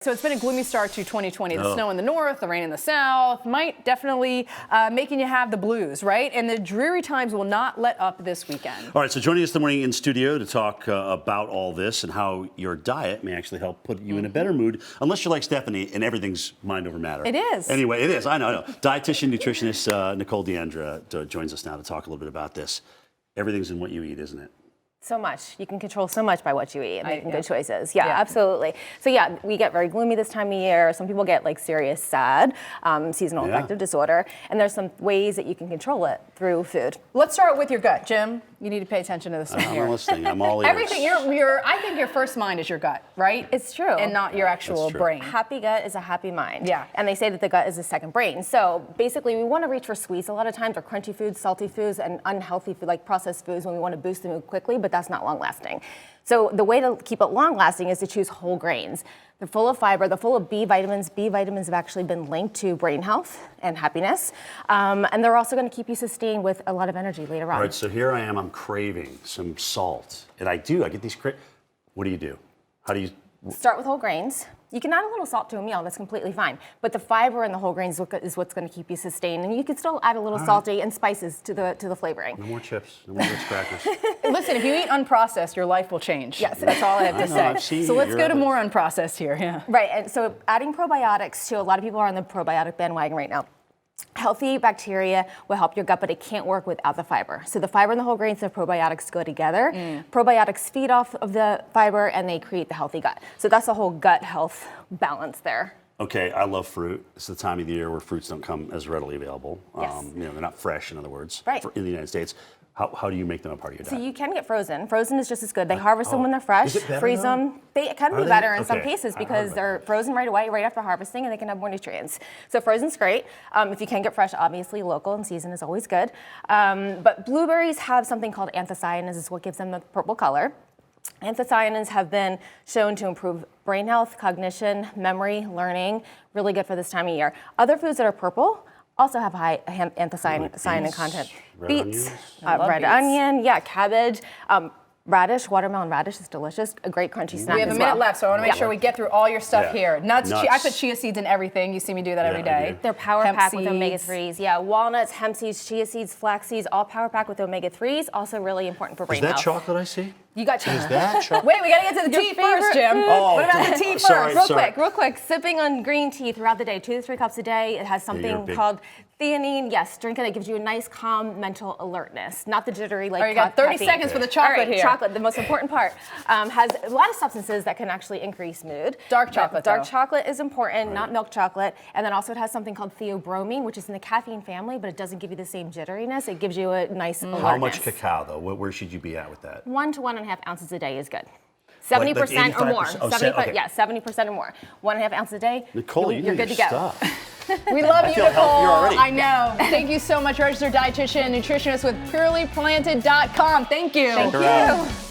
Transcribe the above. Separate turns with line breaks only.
So it's been a gloomy start to 2020. The snow in the north, the rain in the south might definitely making you have the blues, right? And the dreary times will not let up this weekend.
All right, so joining us this morning in studio to talk about all this and how your diet may actually help put you in a better mood, unless you're like Stephanie and everything's mind over matter.
It is.
Anyway, it is. I know. Dietitian, nutritionist Nicole Dandrea joins us now to talk a little bit about this. Everything's in what you eat, isn't it?
So much. You can control so much by what you eat and making good choices. Yeah, absolutely. So yeah, we get very gloomy this time of year. Some people get like serious SAD, seasonal affective disorder, and there's some ways that you can control it through food.
Let's start with your gut, Jim. You need to pay attention to this one here.
I'm listening. I'm all ears.
Everything. I think your first mind is your gut, right?
It's true.
And not your actual brain.
Happy gut is a happy mind.
Yeah.
And they say that the gut is a second brain. So basically, we want to reach for sweets a lot of times, or crunchy foods, salty foods, and unhealthy food like processed foods when we want to boost the mood quickly, but that's not long lasting. So the way to keep it long lasting is to choose whole grains. They're full of fiber, they're full of B vitamins. B vitamins have actually been linked to brain health and happiness. And they're also going to keep you sustained with a lot of energy later on.
All right, so here I am, I'm craving some salt. And I get these what do you do? How do you?
Start with whole grains. You can add a little salt to a meal, that's completely fine. But the fiber in the whole grains is what's going to keep you sustained. And you can still add a little salty and spices to the flavoring.
No more chips, no more Ritz crackers.
Listen, if you eat unprocessed, your life will change.
Yes.
That's all I have to say. So let's go to more unprocessed here. Yeah.
Right, and so adding probiotics too. A lot of people are on the probiotic bandwagon right now. Healthy bacteria will help your gut, but it can't work without the fiber. So the fiber and the whole grains and the probiotics go together. Probiotics feed off of the fiber and they create the healthy gut. So that's the whole gut health balance there.
Okay, I love fruit. It's the time of the year where fruits don't come as readily available.
Yes.
They're not fresh, in other words,
right.
In the United States. How do you make them a part of your diet?
So you can get frozen. Frozen is just as good. They harvest them when they're fresh, freeze them. They can be better in some cases because they're frozen right away, right after harvesting, and they can have more nutrients. So frozen's great. If you can get fresh, obviously local and season is always good. But blueberries have something called anthocyanins, is what gives them the purple color. Anthocyanins have been shown to improve brain health, cognition, memory, learning, really good for this time of year. Other foods that are purple also have high anthocyanin content. Beets, red onion, cabbage, radish, watermelon radish is delicious. A great crunchy snack.
We have a minute left, so I want to make sure we get through all your stuff here. Nuts. I put chia seeds in everything. You see me do that every day.
They're power packed with omega-3s. Yeah, walnuts, hemp seeds, chia seeds, flax seeds, all power packed with omega-3s. Also really important for brain health.
Is that chocolate I see?
You got
Is that chocolate?
Wait, we got to get to the tea first, Jim. What about the tea first?
Real quick. Sipping on green tea throughout the day, 2 to 3 cups a day. It has something called theanine. Yes, drink it. It gives you a nice, calm mental alertness, not the jittery like.
All right, you got 30 seconds for the chocolate here.
Chocolate, the most important part, has a lot of substances that can actually increase mood.
Dark chocolate.
Dark chocolate is important, not milk chocolate. And then also it has something called theobromine, which is in the caffeine family, but it doesn't give you the same jitteriness. It gives you a nice alertness.
How much cacao though? Where should you be at with that?
1 to 1.5 ounces a day is good. 70% or more. 70% or more. 1.5 ounces a day.
Nicole,
you're good to go.
We love you, Nicole.
Already.
I know. Thank you so much, registered dietitian and nutritionist with purelyplanted.com. Thank you.
Thank you.